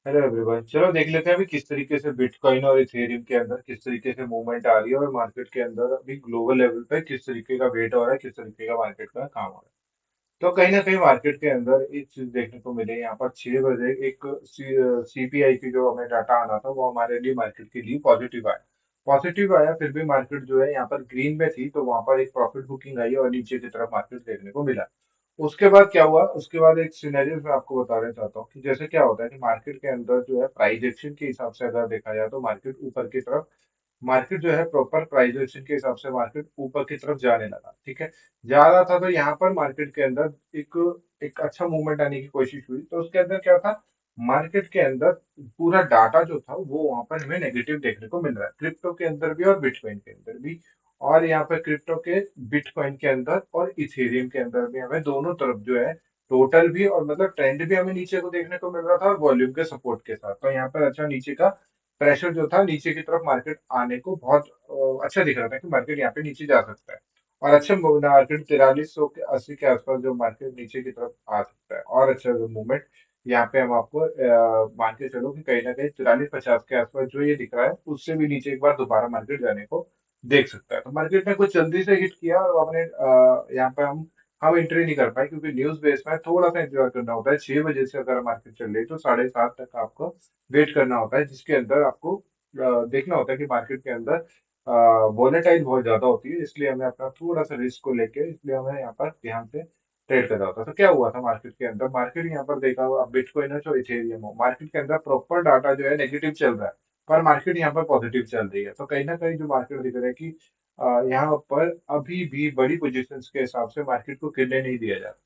Hello everyone, चलो देख लेते हैं अभी किस तरीके से बिटकॉइन और इथेरियम के अंदर किस तरीके से मूवमेंट आ रही है और मार्केट के अंदर अभी ग्लोबल लेवल पे किस तरीके का वेट हो रहा है, किस तरीके का मार्केट का काम हो रहा है। तो कहीं ना कहीं मार्केट के अंदर एक चीज देखने को मिले, यहाँ पर 6 बजे एक सीपीआई की जो हमें डाटा आना था वो हमारे लिए मार्केट के लिए पॉजिटिव आया। फिर भी मार्केट जो है यहाँ पर ग्रीन में थी, तो वहां पर एक प्रॉफिट बुकिंग आई और नीचे की तरफ मार्केट देखने को मिला। उसके बाद क्या हुआ, उसके बाद एक सिनेरियो मैं आपको बताना चाहता हूँ कि जैसे क्या होता है कि मार्केट के अंदर जो है प्राइस एक्शन के हिसाब से अगर देखा जाए तो मार्केट ऊपर की तरफ, मार्केट जो है प्रॉपर प्राइस एक्शन के हिसाब से मार्केट ऊपर की तरफ जाने लगा। ठीक है, जा रहा था, तो यहाँ पर मार्केट के अंदर एक एक अच्छा मूवमेंट आने की कोशिश हुई। तो उसके अंदर क्या था, मार्केट के अंदर पूरा डाटा जो था वो वहां पर हमें नेगेटिव देखने को मिल रहा है, क्रिप्टो के अंदर भी और बिटकॉइन के अंदर भी। और यहाँ पर क्रिप्टो के, बिटकॉइन के अंदर और इथेरियम के अंदर भी हमें दोनों तरफ जो है टोटल भी और मतलब ट्रेंड भी हमें नीचे को देखने को मिल रहा था और वॉल्यूम के सपोर्ट के साथ। तो यहाँ पर अच्छा नीचे का प्रेशर जो था नीचे की तरफ मार्केट आने को बहुत अच्छा दिख रहा था कि मार्केट यहाँ पे नीचे जा सकता है। और अच्छा मार्केट 4380 के आसपास जो मार्केट नीचे की तरफ आ सकता है और अच्छा मूवमेंट यहाँ पे हम आपको मान के चलो कि कहीं ना कहीं 4350 के आसपास जो ये दिख रहा है उससे भी नीचे एक बार दोबारा मार्केट जाने को देख सकता है। तो मार्केट ने कुछ जल्दी से हिट किया और अपने यहाँ पे हम एंट्री नहीं कर पाए क्योंकि न्यूज बेस में थोड़ा सा इंतजार करना होता है। 6 बजे से अगर मार्केट चल रही है तो 7:30 तक आपको वेट करना होता है, जिसके अंदर आपको देखना होता है कि मार्केट के अंदर वोलेटाइल बहुत ज्यादा होती है। इसलिए हमें अपना थोड़ा सा रिस्क को लेके, इसलिए हमें यहाँ पर ध्यान से ट्रेड करना होता है। तो क्या हुआ था मार्केट के अंदर, मार्केट यहाँ पर देखा हुआ बिटकॉइन और इथेरियम हो, मार्केट के अंदर प्रॉपर डाटा जो है नेगेटिव चल रहा है पर मार्केट यहाँ पर पॉजिटिव चल रही है। तो कहीं ना कहीं जो मार्केट दिख रहा है कि यहाँ पर अभी भी बड़ी पोजीशंस के हिसाब से मार्केट को गिरने नहीं दिया जा रहा।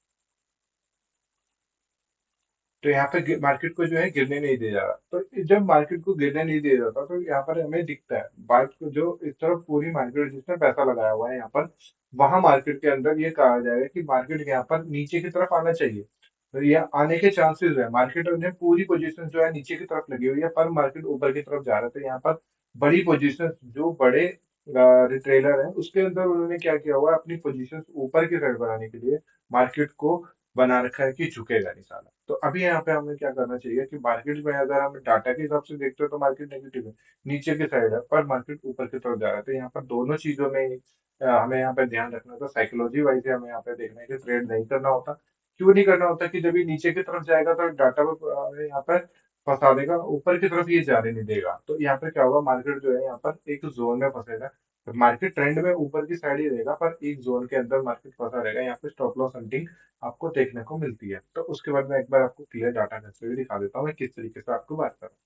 तो यहाँ पे मार्केट को जो है गिरने नहीं दिया जा रहा। तो जब मार्केट को गिरने नहीं दिया जाता तो यहाँ पर हमें दिखता है बात को, जो इस तरफ पूरी मार्केट जिसने पैसा लगाया हुआ है यहाँ पर, वहां मार्केट के अंदर ये कहा जाएगा कि मार्केट यहाँ पर नीचे की तरफ आना चाहिए। तो ये आने के चांसेस है, मार्केट ने पूरी पोजीशन जो है नीचे की तरफ लगी हुई है पर मार्केट ऊपर की तरफ जा रहा है। तो यहाँ पर बड़ी पोजीशन जो बड़े रिटेलर है उसके अंदर उन्होंने क्या किया हुआ है, अपनी पोजीशन ऊपर की साइड बनाने के लिए मार्केट को बना रखा है कि झुकेगा नहीं साला। तो अभी यहाँ पे हमें क्या करना चाहिए कि मार्केट में अगर हम डाटा के हिसाब से देखते हो तो मार्केट नेगेटिव है, नीचे की साइड है, पर मार्केट ऊपर की तरफ जा रहा है। तो यहाँ पर दोनों चीजों में हमें यहाँ पे ध्यान रखना था। साइकोलॉजी वाइज हमें यहाँ पे देखना है कि ट्रेड नहीं करना होता। क्यों नहीं करना होता कि जब ये नीचे की तरफ जाएगा तो डाटा पर हमें यहाँ पर फंसा देगा, ऊपर की तरफ ये जाने नहीं देगा। तो यहाँ पे क्या होगा, मार्केट जो है यहाँ पर एक जोन में फंसेगा। मार्केट ट्रेंड में ऊपर की साइड ही रहेगा पर एक जोन के अंदर मार्केट फंसा रहेगा। यहाँ पे स्टॉप लॉस हंटिंग आपको देखने को मिलती है। तो उसके बाद मैं एक बार आपको क्लियर डाटा करते हुए दिखा देता हूँ मैं किस तरीके से आपको बात कर रहा हूँ।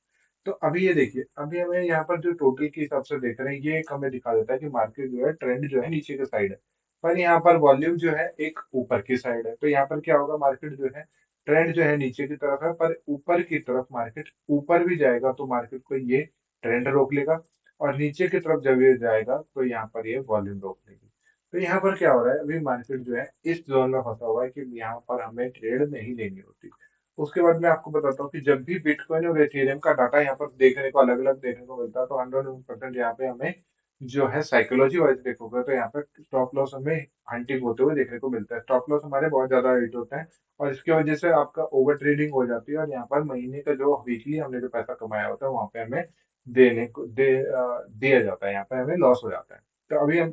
तो अभी ये देखिए, अभी हमें यहाँ पर जो टोटल के हिसाब से देख रहे हैं ये एक हमें दिखा देता है कि मार्केट जो है ट्रेंड जो है नीचे की साइड है पर यहाँ पर वॉल्यूम जो है एक ऊपर की साइड है। तो यहाँ पर क्या होगा, मार्केट जो है ट्रेंड जो है नीचे की तरफ है पर ऊपर की तरफ मार्केट ऊपर भी जाएगा तो मार्केट को ये ट्रेंड रोक लेगा और नीचे की तरफ जब ये जाएगा तो यहाँ पर ये वॉल्यूम रोक लेगी। तो यहाँ पर क्या हो रहा है, अभी मार्केट जो है इस जोन में फंसा हुआ है कि यहाँ पर हमें ट्रेड नहीं लेनी होती। उसके बाद मैं आपको बताता हूँ कि जब भी बिटकॉइन और एथेरियम का डाटा यहाँ पर देखने को अलग अलग देखने को मिलता है तो 100% यहाँ पे हमें जो है साइकोलॉजी वाइज देखोगे तो यहाँ पे स्टॉप लॉस हमें हंटिंग होते हुए देखने को मिलता है। स्टॉप लॉस हमारे बहुत ज्यादा हिट होते हैं और इसकी वजह से आपका ओवर ट्रेडिंग हो जाती है और यहाँ पर महीने का जो वीकली हमने जो पैसा कमाया होता है वहां पे हमें दिया जाता है, यहाँ पे हमें लॉस हो जाता है। तो अभी हम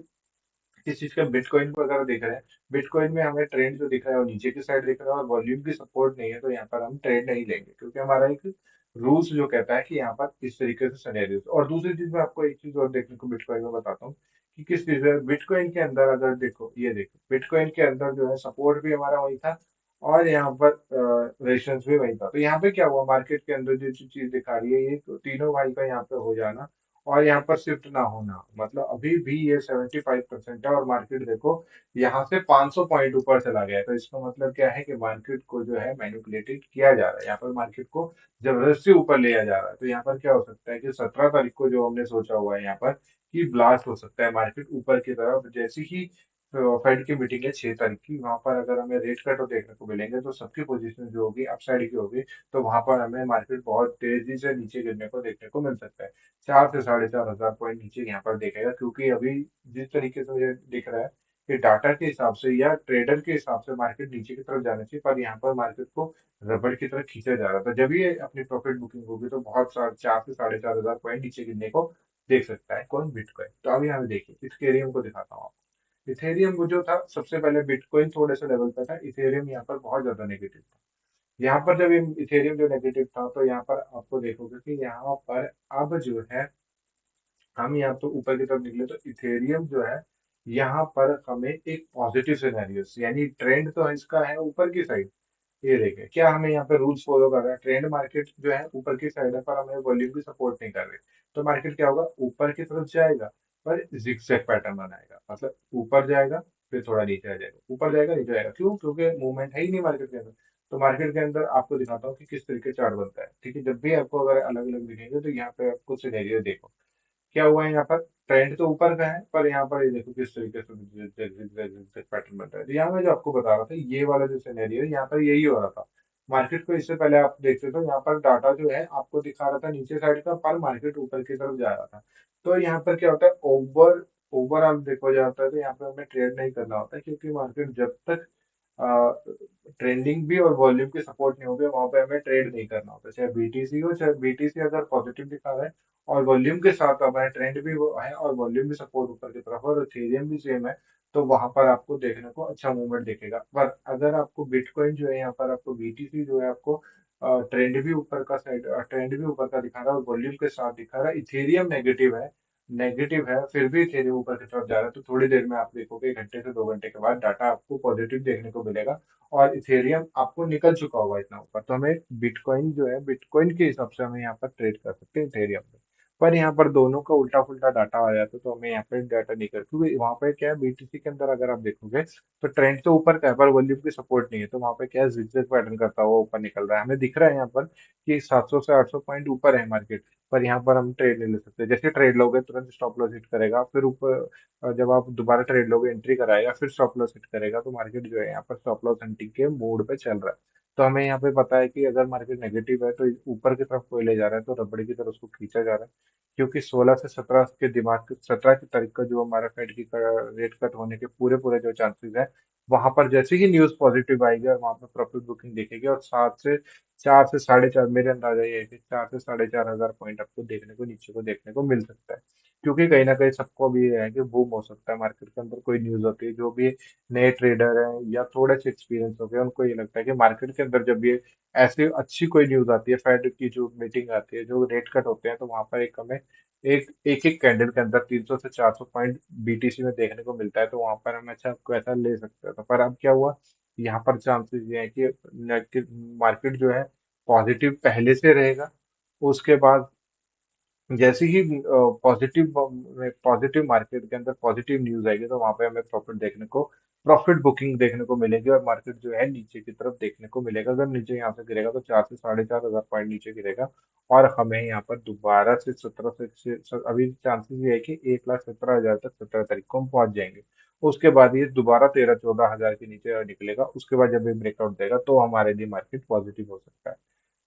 किस चीज का, बिटकॉइन को अगर देख रहे हैं, बिटकॉइन में हमें ट्रेंड जो दिख रहा है वो नीचे की साइड दिख रहा है और वॉल्यूम की सपोर्ट नहीं है। तो यहाँ पर हम ट्रेड नहीं लेंगे क्योंकि हमारा एक रूल्स जो कहता है कि यहाँ पर इस तरीके से सिनेरियो। और दूसरी चीज मैं आपको एक चीज और देखने को बिटकॉइन में बताता हूँ कि किस चीज है बिटकॉइन के अंदर। अगर देखो, ये देखो बिटकॉइन के अंदर जो है सपोर्ट भी हमारा वही था और यहाँ पर रेजिस्टेंस भी वही था। तो यहाँ पे क्या हुआ, मार्केट के अंदर जो चीज दिखा रही है ये तो तीनों भाई का यहाँ पे हो जाना और यहाँ पर शिफ्ट ना होना, मतलब अभी भी ये 75% है और मार्केट देखो यहाँ से 500 पॉइंट ऊपर चला गया है। तो इसका मतलब क्या है कि मार्केट को जो है मैनिपुलेटेड किया जा रहा है, यहाँ पर मार्केट को जबरदस्ती ऊपर लिया जा रहा है। तो यहाँ पर क्या हो सकता है कि 17 तारीख को जो हमने सोचा हुआ है यहाँ पर कि ब्लास्ट हो सकता है मार्केट ऊपर की तरफ, जैसे ही फेड की मीटिंग है 6 तारीख की, वहां पर अगर हमें रेट कट देखने को मिलेंगे तो सबकी पोजीशन जो होगी अपसाइड की होगी। तो वहां पर हमें मार्केट बहुत तेजी से नीचे गिरने को देखने को मिल सकता है। 4 से 4,500 पॉइंट नीचे यहाँ पर देखेगा क्योंकि अभी जिस तरीके से मुझे दिख रहा है कि डाटा के हिसाब से या ट्रेडर के हिसाब से मार्केट नीचे की तरफ जाना चाहिए, पर यहाँ पर मार्केट को रबड़ की तरफ खींचा जा रहा था। जब ये अपनी प्रॉफिट बुकिंग होगी तो बहुत सारे 4 से 4.5 हजार पॉइंट नीचे गिरने को देख सकता है कौन, बिटकॉइन। तो अब यहाँ पे देखिए इथेरियम को दिखाता हूँ आपको। इथेरियम वो जो था सबसे पहले, बिटकॉइन थोड़े से लेवल पे था, इथेरियम यहाँ पर बहुत ज्यादा नेगेटिव था। यहाँ पर जब ये इथेरियम जो नेगेटिव था तो यहाँ पर आपको देखोगे कि यहाँ पर अब जो है हम यहाँ तो ऊपर की तरफ निकले तो इथेरियम जो है यहाँ पर हमें एक पॉजिटिव सिनेरियो, यानी ट्रेंड तो इसका है ऊपर की साइड। ये देखिए क्या हमें यहाँ पे रूल्स फॉलो कर रहा है, ट्रेंड मार्केट जो है ऊपर की साइड है पर हमें वॉल्यूम की सपोर्ट नहीं कर रही। तो मार्केट क्या होगा, ऊपर की तरफ जाएगा पर जिगजैग पैटर्न बनाएगा, मतलब ऊपर जाएगा फिर थोड़ा नीचे आ जाएगा, ऊपर जाएगा नीचे आएगा। क्यों? क्योंकि मूवमेंट है ही नहीं मार्केट के अंदर। तो मार्केट के अंदर आपको दिखाता हूँ कि किस तरीके चार्ट बनता है। ठीक है, जब भी आपको अगर अलग अलग दिखेंगे तो यहाँ पे आपको सिनेरियो देखो क्या हुआ है। यहाँ पर ट्रेंड तो ऊपर का है पर यहाँ पर ये देखो किस तरीके से पैटर्न बन रहा है। तो यहाँ मैं जो आपको बता रहा था ये वाला जो सिनेरियो है यहाँ पर यही हो रहा था। मार्केट को इससे पहले आप देखते तो यहाँ पर डाटा जो है आपको दिखा रहा था नीचे साइड का, पर मार्केट ऊपर की तरफ जा रहा था। तो यहाँ पर क्या होता है, ओवरऑल देखा जाता है तो यहाँ पर हमें ट्रेड नहीं करना होता है, क्योंकि मार्केट जब तक ट्रेंडिंग भी और वॉल्यूम की सपोर्ट नहीं होगी वहां पे हमें ट्रेड नहीं करना होता। चाहे बीटीसी हो, चाहे बीटीसी अगर पॉजिटिव दिखा रहा है और वॉल्यूम के साथ हमारा ट्रेंड भी वो है और वॉल्यूम भी सपोर्ट ऊपर की तरफ है और इथेरियम भी सेम है, तो वहां पर आपको देखने को अच्छा मूवमेंट दिखेगा। पर अगर आपको बिटकॉइन जो है यहाँ पर आपको बीटीसी जो है आपको ट्रेंड भी ऊपर का साइड, ट्रेंड भी ऊपर का दिखा रहा है और वॉल्यूम के साथ दिखा रहा है, इथेरियम नेगेटिव है फिर भी इथेरियम ऊपर की तरफ जा रहा है, तो थोड़ी देर में आप देखोगे 1 घंटे से 2 घंटे के बाद डाटा आपको पॉजिटिव देखने को मिलेगा और इथेरियम आपको निकल चुका होगा इतना ऊपर। तो हमें बिटकॉइन जो है, बिटकॉइन के हिसाब से हमें यहाँ पर ट्रेड कर सकते हैं इथेरियम में। पर यहाँ पर दोनों का उल्टा फुल्टा डाटा आ जाता है तो हमें यहाँ पे डाटा नहीं कर, क्योंकि वहाँ पे क्या है बीटीसी के अंदर अगर आप देखोगे तो ट्रेंड तो ऊपर का है पर वॉल्यूम की सपोर्ट नहीं है, तो वहाँ पे क्या है जिगजैग पैटर्न करता हुआ ऊपर निकल रहा है। हमें दिख रहा है यहाँ पर कि 700 से 800 पॉइंट ऊपर है मार्केट, पर यहाँ पर हम ट्रेड नहीं ले सकते। जैसे ट्रेड लोगे तुरंत स्टॉप लॉस हिट करेगा, फिर ऊपर जब आप दोबारा ट्रेड लोगे एंट्री कराएगा फिर स्टॉप लॉस हिट करेगा, तो मार्केट जो है यहाँ पर स्टॉप लॉस हंटिंग के मोड पे चल रहा है। तो हमें यहाँ पे पता है कि अगर मार्केट नेगेटिव है तो ऊपर की तरफ कोई ले जा रहा है तो रबड़ की तरफ उसको खींचा जा रहा है। क्योंकि 16 से 17 के दिमाग 17 की तारीख का जो हमारा फेड की रेट कट होने के पूरे पूरे जो चांसेस है, वहां पर जैसे ही न्यूज पॉजिटिव आएगी और वहां पर प्रॉफिट बुकिंग देखेगी और 4 से 4.5 मेरे अंदाजा ये है कि 4 से 4.5 हजार पॉइंट आपको देखने को नीचे को देखने को मिल सकता है। क्योंकि कहीं ना कहीं सबको भी ये है कि बूम हो सकता है मार्केट के अंदर, कोई न्यूज होती है, जो भी नए ट्रेडर हैं या थोड़े से एक्सपीरियंस हो गए उनको ये लगता है कि मार्केट के अंदर जब ये ऐसी अच्छी कोई न्यूज आती है, फेड की जो मीटिंग आती है, जो रेट कट होते हैं, तो वहां पर एक हमें एक एक एक कैंडल के अंदर 300 से 400 पॉइंट बीटीसी में देखने को मिलता है, तो वहां पर हम अच्छा पैसा ले सकते हैं। तो पर अब क्या हुआ, यहाँ पर चांसेस ये है कि मार्केट जो है पॉजिटिव पहले से रहेगा। उसके बाद जैसे ही पॉजिटिव पॉजिटिव मार्केट के अंदर पॉजिटिव न्यूज आएगी तो वहां पे हमें प्रॉफिट बुकिंग देखने को मिलेगी और मार्केट जो है नीचे की तरफ देखने को मिलेगा। अगर नीचे यहाँ से गिरेगा तो 4 से 4.5 हजार पॉइंट नीचे गिरेगा और हमें यहाँ पर दोबारा से अभी चांसेस ये है कि 1,17,000 तक 17 तारीख को हम पहुंच जाएंगे। उसके बाद ये दोबारा 13-14 हजार के नीचे निकलेगा, उसके बाद जब ये ब्रेकआउट देगा तो हमारे लिए मार्केट पॉजिटिव हो सकता है।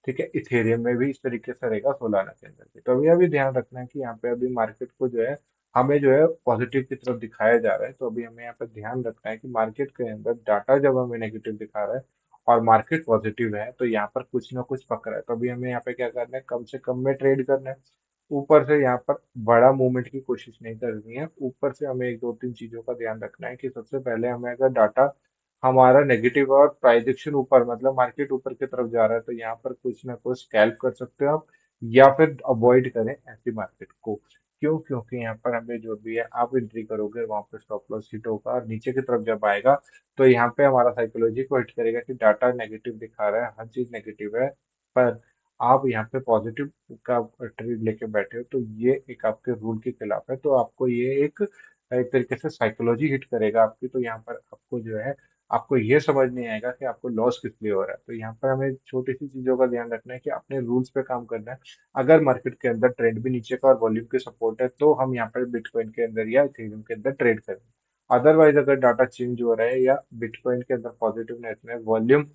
ठीक है, इथेरियम में भी इस तरीके से रहेगा सोलाना के अंदर भी। तो अभी अभी ध्यान रखना है कि यहाँ पे अभी मार्केट को जो है हमें जो है पॉजिटिव की तरफ दिखाया जा रहा है, तो अभी हमें यहाँ पे ध्यान रखना है कि मार्केट के अंदर डाटा जब हमें नेगेटिव दिखा रहा है और मार्केट पॉजिटिव है तो यहाँ पर कुछ ना कुछ पकड़ा है। तो अभी हमें यहाँ पे क्या करना है, कम से कम में ट्रेड करना है। ऊपर से यहाँ पर बड़ा मूवमेंट की कोशिश नहीं करनी है। ऊपर से हमें एक दो तीन चीजों का ध्यान रखना है कि सबसे पहले हमें अगर डाटा हमारा नेगेटिव और प्राइजेक्शन ऊपर, मतलब मार्केट ऊपर की तरफ जा रहा है, तो यहाँ पर कुछ ना कुछ स्कैल्प कर सकते हो आप, या फिर अवॉइड करें ऐसी मार्केट को। क्यों? क्योंकि यहाँ पर हमें जो भी है आप एंट्री करोगे वहां पर स्टॉप लॉस हिट होगा और नीचे की तरफ जब आएगा तो यहाँ पे हमारा साइकोलॉजी को हिट करेगा कि डाटा नेगेटिव दिखा रहा है, हर चीज नेगेटिव है, पर आप यहाँ पे पॉजिटिव का ट्रेड लेके बैठे हो, तो ये एक आपके रूल के खिलाफ है। तो आपको ये एक तरीके से साइकोलॉजी हिट करेगा आपकी। तो यहाँ पर आपको जो है आपको ये समझ नहीं आएगा कि आपको लॉस किस लिए हो रहा है। तो यहाँ पर हमें छोटी सी चीजों का ध्यान रखना है कि अपने रूल्स पे काम करना है। अगर मार्केट के अंदर ट्रेंड भी नीचे का और वॉल्यूम की सपोर्ट है तो हम यहाँ पर बिटकॉइन के अंदर या इथेरियम के अंदर ट्रेड करें। अदरवाइज अगर डाटा चेंज हो रहा है या बिटकॉइन के अंदर पॉजिटिवनेस में वॉल्यूम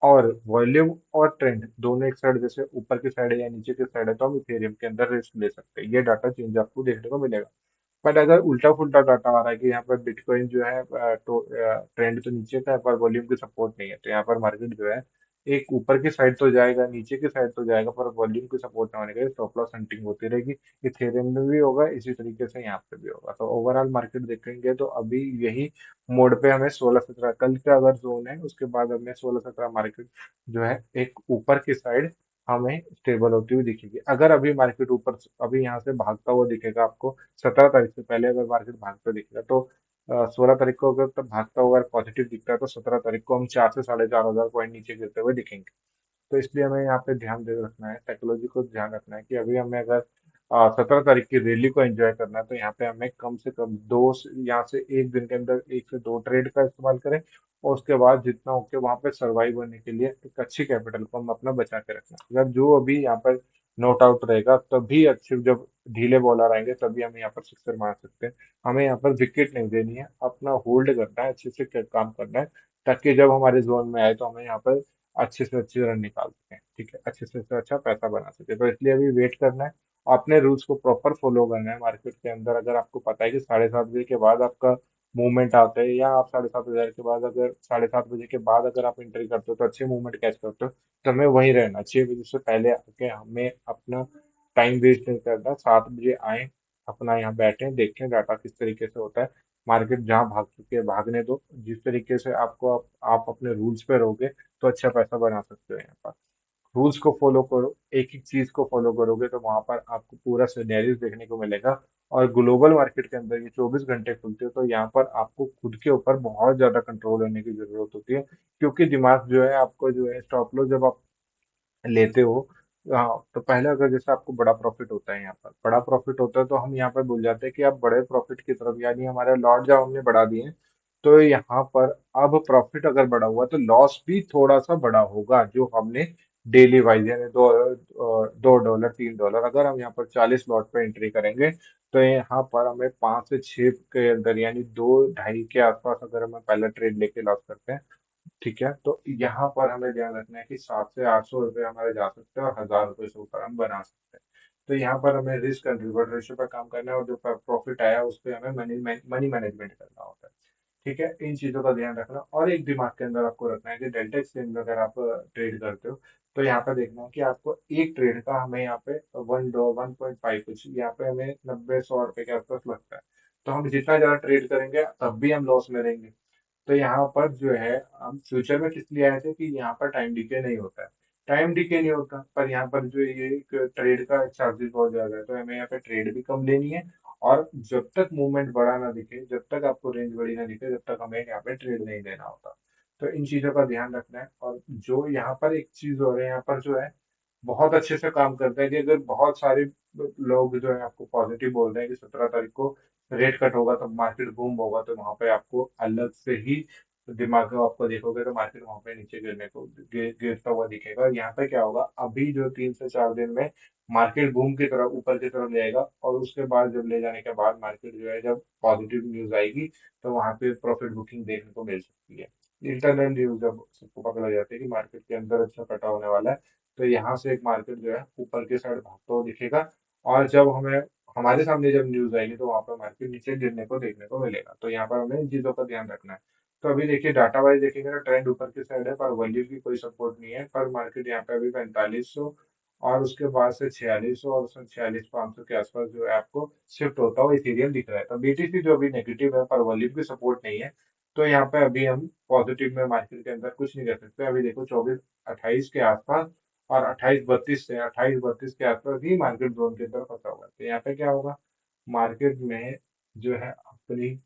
और ट्रेंड दोनों एक साइड, जैसे ऊपर की साइड है या नीचे की साइड है, तो हम इथेरियम के अंदर रिस्क ले सकते हैं। ये डाटा चेंज आपको देखने को मिलेगा। बट अगर उल्टा फुल्टा डाटा आ रहा है कि यहाँ पर बिटकॉइन जो है तो ट्रेंड तो नीचे का है पर वॉल्यूम की सपोर्ट नहीं है, तो यहाँ पर मार्केट जो है एक ऊपर की साइड तो जाएगा, नीचे की साइड तो जाएगा, पर वॉल्यूम की सपोर्ट ना होने का स्टॉप लॉस हंटिंग होती रहेगी। इथेरियम में भी होगा, इसी तरीके से यहाँ पे भी होगा। तो ओवरऑल मार्केट देखेंगे तो अभी यही मोड पे हमें 16-17 कल का अगर जोन है, उसके बाद हमें 16-17 मार्केट जो है एक ऊपर की साइड हमें स्टेबल होती हुई दिखेगी। अगर अभी मार्केट ऊपर अभी यहाँ से भागता हुआ दिखेगा आपको 17 तारीख से पहले, अगर मार्केट भागता दिखेगा तो 16 तारीख को अगर तब भागता हुआ पॉजिटिव दिखता है तो 17 तारीख को हम 4 से 4,500 पॉइंट नीचे गिरते हुए दिखेंगे। तो इसलिए हमें यहाँ पे ध्यान दे रखना है, साइकोलॉजी को ध्यान रखना है कि अभी हमें अगर 17 तारीख की रैली को एंजॉय करना है तो यहाँ पे हमें कम से कम यहाँ से एक दिन के अंदर 1 से 2 ट्रेड का इस्तेमाल करें, और उसके बाद जितना हो के वहां पे सर्वाइव होने के लिए एक अच्छी कैपिटल को हम अपना बचा के रखना है। अगर जो अभी यहाँ पर नोट आउट रहेगा तभी अच्छे, जब ढीले बॉलर आएंगे तभी हम यहाँ पर सिक्सर मार सकते हैं। हमें यहाँ पर विकेट नहीं देनी है, अपना होल्ड करना है, अच्छे से काम करना है, ताकि जब हमारे जोन में आए तो हमें यहाँ पर अच्छे से अच्छे रन निकाल सकें, ठीक है, अच्छे से अच्छा पैसा बना सके। तो इसलिए अभी वेट करना है, अपने रूल्स को प्रॉपर फॉलो करना है मार्केट के अंदर। अगर आपको पता है कि 7:30 बजे के बाद आपका मूवमेंट आता है, या आप 7:30 बजे के बाद, अगर 7:30 बजे के बाद अगर आप एंट्री करते हो तो अच्छे मूवमेंट कैच करते हो, तो हमें वहीं रहना, 6 बजे से पहले आके हमें अपना टाइम वेस्ट नहीं करना। 7 बजे आए, अपना यहाँ बैठे, देखें डाटा किस तरीके से होता है, मार्केट जहाँ भाग चुके हैं भागने दो। जिस तरीके से आपको आप अपने रूल्स पे रहोगे तो अच्छा पैसा बना सकते हो यहाँ पर। रूल्स को फॉलो करो, एक एक चीज को फॉलो करोगे तो वहां पर आपको पूरा सिनेरियो देखने को मिलेगा। और ग्लोबल मार्केट के अंदर ये 24 घंटे खुलते हो, तो यहाँ पर आपको खुद के ऊपर बहुत ज्यादा कंट्रोल होने की जरूरत होती है, क्योंकि दिमाग जो है आपको जो है स्टॉप लॉस जब आप लेते हो, हाँ, तो पहले अगर जैसे आपको बड़ा प्रॉफिट होता है, यहाँ पर बड़ा प्रॉफिट होता है तो हम यहाँ पर भूल जाते हैं कि आप बड़े प्रॉफिट की तरफ, यानी हमारे लॉट जब हमने बढ़ा दिए हैं, तो यहाँ पर अब प्रॉफिट अगर बढ़ा हुआ तो लॉस भी थोड़ा सा बड़ा होगा, जो हमने डेली वाइज यानी $2 $3, अगर हम यहाँ पर 40 लॉट पे एंट्री करेंगे तो यहाँ पर हमें 5 से 6 के अंदर यानी 2 ढाई के आसपास अगर हम पहला ट्रेड लेके लॉस करते हैं, ठीक है, तो यहाँ पर हमें ध्यान रखना है कि 700 से 800 रुपये हमारे जा सकते हैं और 1,000 रुपये से ऊपर हम बना सकते हैं। तो यहाँ पर हमें रिस्क एंड रिवॉर्ड रेशियो पर काम करना है, और जो प्रॉफिट आया उस पर हमें मनी मनी मैनेजमेंट करना होता है। ठीक है, इन चीजों का ध्यान रखना, और एक दिमाग के अंदर आपको रखना है कि डेल्टा एक्सचेंज में अगर आप ट्रेड करते हो तो यहाँ पे देखना है कि आपको एक ट्रेड का हमें यहाँ पे 1.5 कुछ, यहाँ पे हमें 90-100 रुपए के आसपास लगता है। तो हम जितना ज्यादा ट्रेड करेंगे तब भी हम लॉस में रहेंगे। तो यहाँ पर जो है हम फ्यूचर में किस लिए आए थे कि यहाँ पर टाइम डिके नहीं होता है। टाइम डिके नहीं होता, पर यहाँ पर जो ये ट्रेड का चार्जेस बहुत ज्यादा है, तो हमें यहाँ पे ट्रेड भी कम लेनी है। और जब तक मूवमेंट बड़ा ना दिखे, जब तक आपको रेंज बड़ी ना दिखे, जब तक हमें यहाँ पे ट्रेड नहीं देना होता। तो इन चीजों का ध्यान रखना है। और जो यहाँ पर एक चीज हो रही है, यहाँ पर जो है बहुत अच्छे से काम करता है कि अगर बहुत सारे लोग जो है आपको पॉजिटिव बोल रहे हैं कि 17 तारीख को रेट कट होगा तो मार्केट बूम होगा, तो वहां पे आपको अलग से ही दिमाग में आपको देखोगे तो मार्केट वहां पे नीचे गिरने को गिरता हुआ दिखेगा। यहाँ पे क्या होगा, अभी जो 3 से 4 दिन में मार्केट बूम की तरफ ऊपर की तरफ जाएगा, और उसके बाद जब ले जाने के बाद मार्केट जो है जब पॉजिटिव न्यूज आएगी तो वहां पे प्रॉफिट बुकिंग देखने को मिल सकती है। इंटरनल न्यूज जब सबको पता लग जाती है कि मार्केट के अंदर अच्छा कटा होने वाला है, तो यहाँ से एक मार्केट जो है ऊपर की साइड भागता हुआ दिखेगा। और जब हमें हमारे सामने जब न्यूज आएगी तो वहां पर मार्केट नीचे गिरने को देखने को मिलेगा। तो यहाँ पर हमें इन चीजों का ध्यान रखना है। तो अभी देखिए डाटा वाइज देखेंगे तो ट्रेंड ऊपर की साइड है, पर वैल्यू की कोई सपोर्ट नहीं है, पर मार्केट यहाँ पे अभी 4500 और उसके बाद से 4600 और उसमें 46,500 के आसपास जो है आपको शिफ्ट होता हुआ इथेरियम दिख रहा है। तो बीटीसी जो अभी नेगेटिव है, पर वॉल्यूम की सपोर्ट नहीं है, तो यहाँ पे अभी हम पॉजिटिव में मार्केट के अंदर कुछ नहीं कर सकते। अभी देखो 24-28 के आसपास और 28-32 के आसपास ही मार्केट जोन के अंदर फंसा हुआ है। तो यहाँ पे क्या होगा, मार्केट में जो है अपनी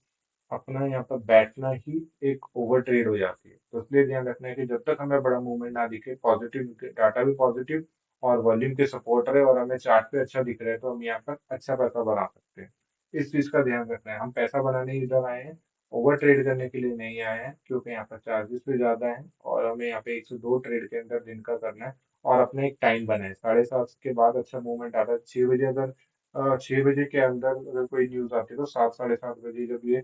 अपना यहाँ पर बैठना ही एक ओवर ट्रेड हो जाती है। तो इसलिए ध्यान रखना है कि जब तक हमें बड़ा मूवमेंट ना दिखे, पॉजिटिव डाटा भी पॉजिटिव और वॉल्यूम के सपोर्ट रहे और हमें चार्ट पे अच्छा दिख रहा है, तो हम यहाँ पर अच्छा पैसा बना सकते हैं। इस चीज का ध्यान रखना है, हम पैसा बनाने इधर आए हैं, ओवर ट्रेड करने के लिए नहीं आए हैं, क्योंकि यहाँ पर चार्जेस भी ज्यादा हैं और हमें यहाँ पे 102 ट्रेड के अंदर दिन का करना है। और अपने एक टाइम बनाए, 7:30 के बाद अच्छा मूवमेंट आता है। 6 बजे अगर 6 बजे के अंदर अगर कोई न्यूज आती है तो 7 साढ़े 7 बजे जब ये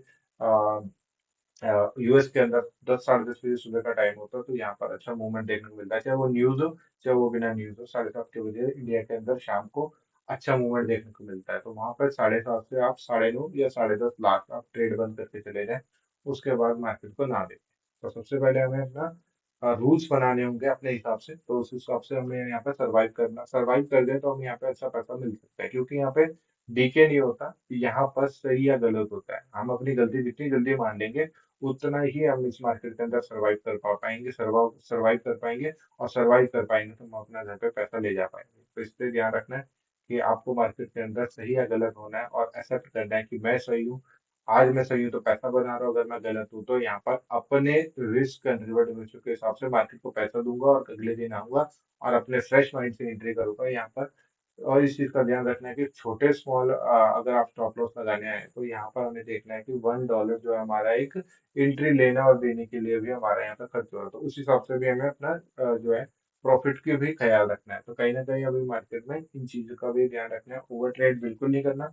यूएस के अंदर 10 साढ़े 10 बजे सुबह का टाइम होता है, तो यहाँ पर अच्छा मूवमेंट देखने को मिलता है, चाहे वो न्यूज हो चाहे वो बिना न्यूज हो। 7:30 के बजे इंडिया के अंदर शाम को अच्छा मूवमेंट देखने को मिलता है, तो वहां पर 7.5 से आप 9.5 या 10.5 लाख आप ट्रेड बंद करके चले जाएं, उसके बाद मार्केट को ना देखें। तो सबसे पहले हमें अपना रूल्स बनाने होंगे अपने हिसाब से, तो उस हिसाब से हमें यहाँ पे सर्वाइव कर गए तो हम यहाँ पे अच्छा पैसा मिल सकता है, क्योंकि यहाँ पे डीके नहीं होता, यहाँ पर सही या गलत होता है। हम अपनी गलती जितनी जल्दी मान लेंगे, उतना ही हम इस मार्केट के अंदर सर्वाइव कर पा पाएंगे सर्वाइव कर पाएंगे, और सर्वाइव कर पाएंगे तो हम अपना घर पे पैसा ले जा पाएंगे। तो इसलिए ध्यान रखना है कि आपको मार्केट के अंदर सही या गलत होना है, और एक्सेप्ट करना है कि मैं सही हूँ, आज मैं सही हूँ तो पैसा बना रहा हूँ, अगर मैं गलत हूँ तो यहाँ पर अपने रिस्क एंड रिवॉर्ड रेशियो के हिसाब से मार्केट को पैसा दूंगा, और अगले दिन आऊंगा और अपने फ्रेश माइंड से एंट्री करूंगा यहाँ पर। और इस चीज का ध्यान रखना है कि छोटे स्मॉल अगर आप स्टॉप लॉस लगाने आए तो यहाँ पर हमें देखना है कि $1 जो है हमारा एक एंट्री लेना और देने के लिए भी हमारा यहाँ पर खर्च हो रहा है, तो उस हिसाब से भी हमें अपना जो है प्रॉफिट की भी ख्याल रखना है। तो कहीं ना कहीं अभी मार्केट में इन चीजों का भी ध्यान रखना है, ओवर ट्रेड बिल्कुल नहीं करना।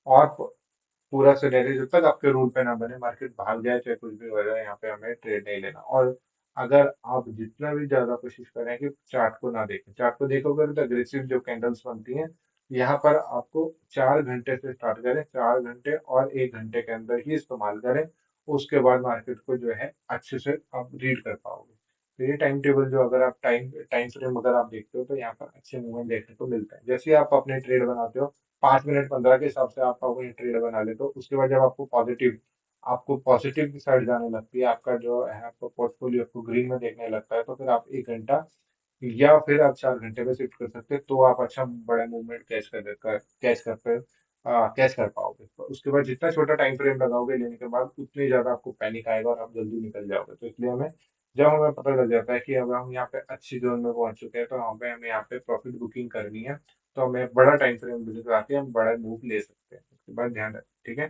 और पूरा सिनेरियो जब तक आपके रूल पे ना बने, मार्केट भाग जाए चाहे कुछ भी हो जाए, यहाँ पे हमें ट्रेड नहीं लेना। और अगर आप जितना भी ज्यादा कोशिश करें कि चार्ट को ना देखें, चार्ट को देखोगे तो अग्रेसिव जो कैंडल्स बनती हैं, यहाँ पर आपको 4 घंटे से स्टार्ट करें, 4 घंटे और 1 घंटे के अंदर ही इस्तेमाल करें, उसके बाद मार्केट को जो है अच्छे से आप रीड कर पाओगे। तो ये टाइम टेबल जो, अगर आप टाइम टाइम फ्रेम अगर आप देखते हो तो यहाँ पर अच्छे मूवमेंट देखने को मिलता है। जैसे ही आप अपने ट्रेड बनाते हो, 5 मिनट 15 के हिसाब से आप अपनी ट्रेड बना लेते हो, उसके बाद जब आपको पॉजिटिव की साइड जाने लगती है, आपका जो है आपका पोर्टफोलियो आपको ग्रीन में देखने लगता है, तो फिर आप 1 घंटा या फिर आप 4 घंटे में शिफ्ट कर सकते हैं, तो आप अच्छा बड़ा मूवमेंट कैच कर पाओगे। तो उसके बाद जितना छोटा टाइम फ्रेम लगाओगे लेने के बाद, उतनी ज्यादा आपको पैनिक आएगा और आप जल्दी निकल जाओगे। तो इसलिए जब हमें पता लग जाता है कि अब हम यहाँ पे अच्छी जोन में पहुंच चुके हैं, तो हमें यहाँ पे प्रॉफिट बुकिंग करनी है, तो हमें बड़ा टाइम फ्रेम लगा के हम बड़ा मूव ले सकते हैं। उसके बाद ध्यान रखें, ठीक है।